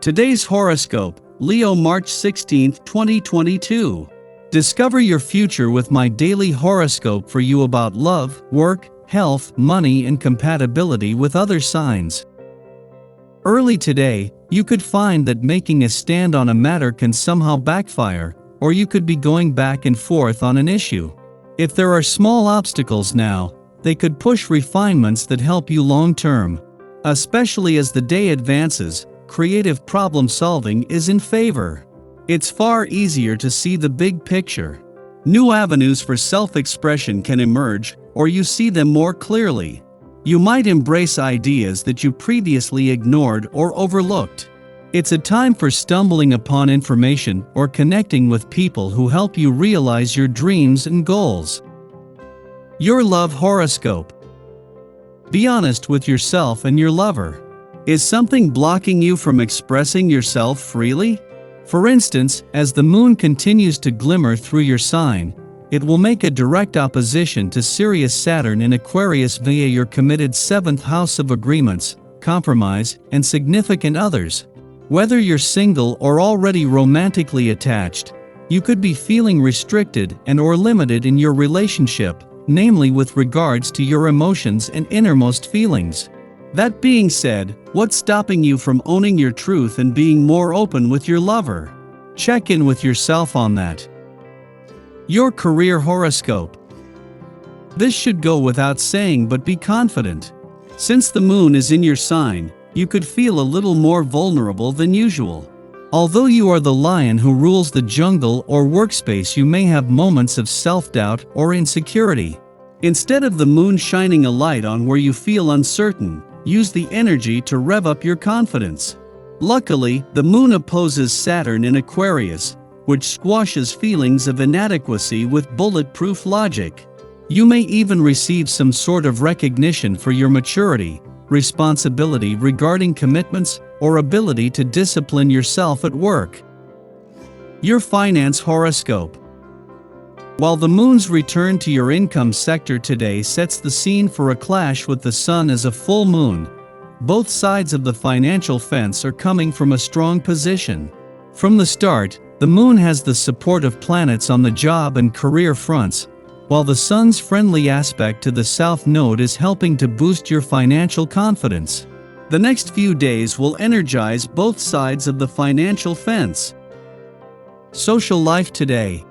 Today's horoscope, Leo March 16, 2022. Discover your future with my daily horoscope for you about love, work, health, money, and compatibility with other signs. Early today, you could find that making a stand on a matter can somehow backfire, or you could be going back and forth on an issue. If there are small obstacles now, they could push refinements that help you long term. Especially as the day advances, creative problem solving is in favor. It's far easier to see the big picture. New avenues for self-expression can emerge, or you see them more clearly. You might embrace ideas that you previously ignored or overlooked. It's a time for stumbling upon information or connecting with people who help you realize your dreams and goals. Your love horoscope. Be honest with yourself and your lover. Is something blocking you from expressing yourself freely? For instance, as the moon continues to glimmer through your sign, it will make a direct opposition to Sirius Saturn in Aquarius via your committed 7th house of agreements, compromise, and significant others. Whether you're single or already romantically attached, you could be feeling restricted and/or limited in your relationship, namely with regards to your emotions and innermost feelings. That being said, what's stopping you from owning your truth and being more open with your lover? Check in with yourself on that. Your career horoscope. This should go without saying, but be confident. Since the moon is in your sign, you could feel a little more vulnerable than usual. Although you are the lion who rules the jungle or workspace, you may have moments of self-doubt or insecurity. Instead of the moon shining a light on where you feel uncertain, use the energy to rev up your confidence. Luckily, the moon opposes Saturn in Aquarius, which squashes feelings of inadequacy with bulletproof logic. You may even receive some sort of recognition for your maturity, responsibility regarding commitments, or ability to discipline yourself at work. Your finance horoscope. While the moon's return to your income sector today sets the scene for a clash with the sun as a full moon, both sides of the financial fence are coming from a strong position. From the start, the moon has the support of planets on the job and career fronts, while the sun's friendly aspect to the south node is helping to boost your financial confidence. The next few days will energize both sides of the financial fence. Social life today.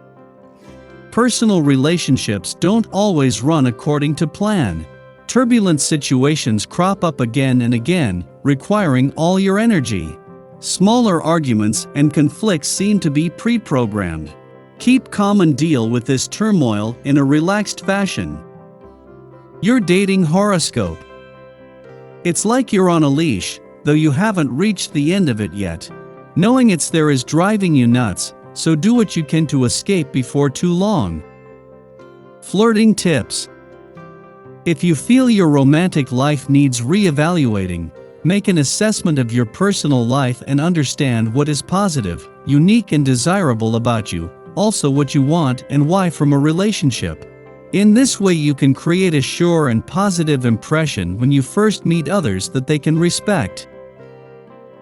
Personal relationships don't always run according to plan. Turbulent situations crop up again and again, requiring all your energy. Smaller arguments and conflicts seem to be pre-programmed. Keep calm and deal with this turmoil in a relaxed fashion. Your dating horoscope. It's like you're on a leash, though you haven't reached the end of it yet. Knowing it's there is driving you nuts, so do what you can to escape before too long. Flirting tips. If you feel your romantic life needs re-evaluating, make an assessment of your personal life and understand what is positive, unique, and desirable about you, also what you want and why from a relationship. In this way, you can create a sure and positive impression when you first meet others that they can respect.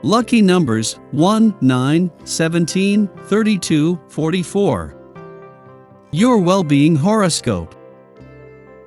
Lucky numbers 1, 9, 17, 32, 44. Your well-being horoscope.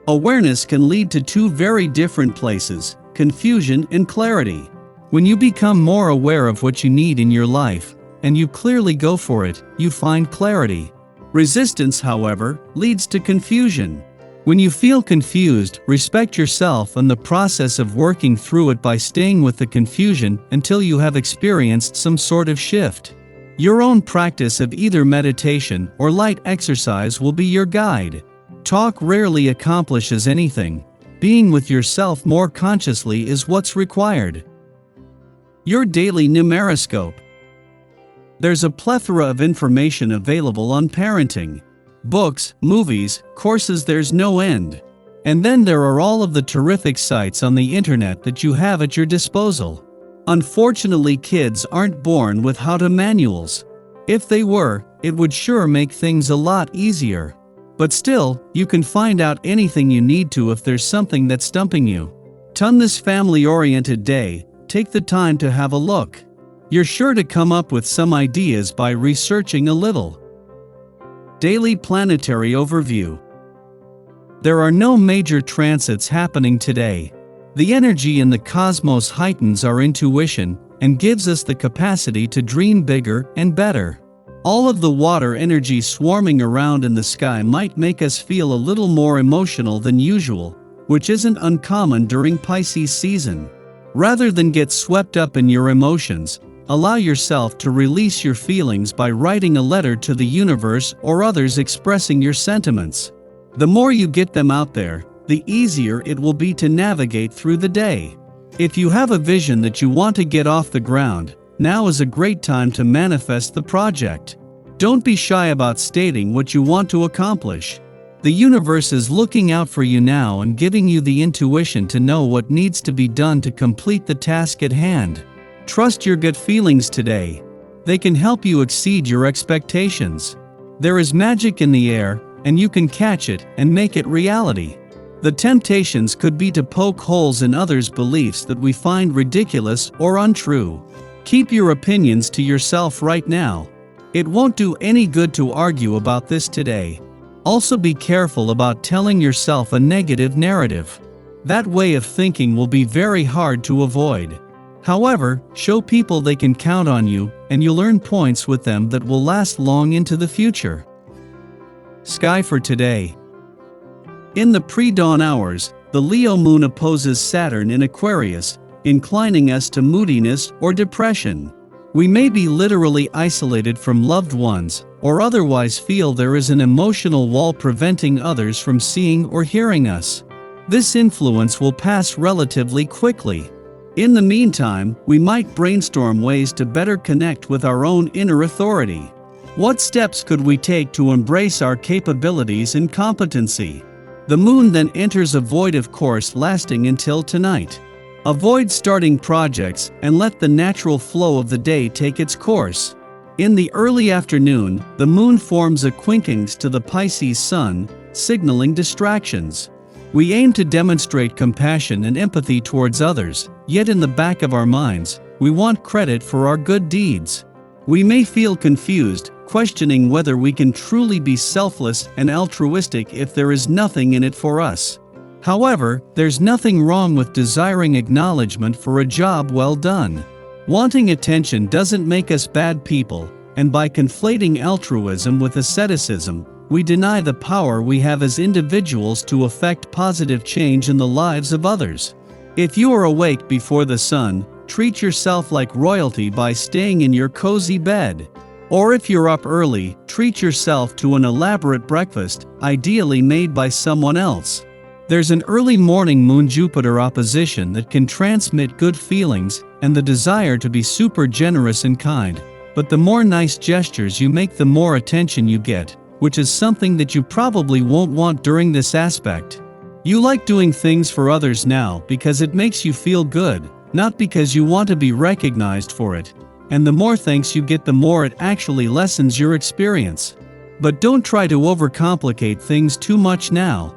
Awareness can lead to two very different places, confusion and clarity. When you become more aware of what you need in your life, and you clearly go for it, you find clarity. Resistance, however, leads to confusion. When you feel confused, respect yourself and the process of working through it by staying with the confusion until you have experienced some sort of shift. Your own practice of either meditation or light exercise will be your guide. Talk rarely accomplishes anything. Being with yourself more consciously is what's required. Your daily numeroscope. There's a plethora of information available on parenting. Books, movies, courses, there's no end. And then there are all of the terrific sites on the internet that you have at your disposal. Unfortunately, kids aren't born with how-to manuals. If they were, it would sure make things a lot easier. But still, you can find out anything you need to if there's something that's stumping you. On this family-oriented day, take the time to have a look. You're sure to come up with some ideas by researching a little. Daily Planetary Overview. There are no major transits happening today. The energy in the cosmos heightens our intuition and gives us the capacity to dream bigger and better. All of the water energy swarming around in the sky might make us feel a little more emotional than usual, which isn't uncommon during Pisces season. Rather than get swept up in your emotions, allow yourself to release your feelings by writing a letter to the universe or others expressing your sentiments. The more you get them out there, the easier it will be to navigate through the day. If you have a vision that you want to get off the ground, now is a great time to manifest the project. Don't be shy about stating what you want to accomplish. The universe is looking out for you now and giving you the intuition to know what needs to be done to complete the task at hand. Trust your gut feelings today. They can help you exceed your expectations. There is magic in the air, and you can catch it and make it reality. The temptations could be to poke holes in others' beliefs that we find ridiculous or untrue. Keep your opinions to yourself right now. It won't do any good to argue about this today. Also be careful about telling yourself a negative narrative. That way of thinking will be very hard to avoid. However, show people they can count on you, and you'll earn points with them that will last long into the future. Sky for today. In the pre-dawn hours, the Leo moon opposes Saturn in Aquarius, inclining us to moodiness or depression. We may be literally isolated from loved ones, or otherwise feel there is an emotional wall preventing others from seeing or hearing us. This influence will pass relatively quickly. In the meantime, we might brainstorm ways to better connect with our own inner authority. What steps could we take to embrace our capabilities and competency? The moon then enters a void course lasting until tonight. Avoid starting projects and let the natural flow of the day take its course. In the early afternoon, the moon forms a quincunx to the Pisces sun, signaling distractions. We aim to demonstrate compassion and empathy towards others, yet in the back of our minds, we want credit for our good deeds. We may feel confused, questioning whether we can truly be selfless and altruistic if there is nothing in it for us. However, there's nothing wrong with desiring acknowledgement for a job well done. Wanting attention doesn't make us bad people, and by conflating altruism with asceticism, we deny the power we have as individuals to affect positive change in the lives of others. If you are awake before the sun, treat yourself like royalty by staying in your cozy bed. Or if you're up early, treat yourself to an elaborate breakfast, ideally made by someone else. There's an early morning Moon-Jupiter opposition that can transmit good feelings and the desire to be super generous and kind, but the more nice gestures you make, the more attention you get, which is something that you probably won't want during this aspect. You like doing things for others now because it makes you feel good, not because you want to be recognized for it, and the more thanks you get, the more it actually lessens your experience. But don't try to overcomplicate things too much now.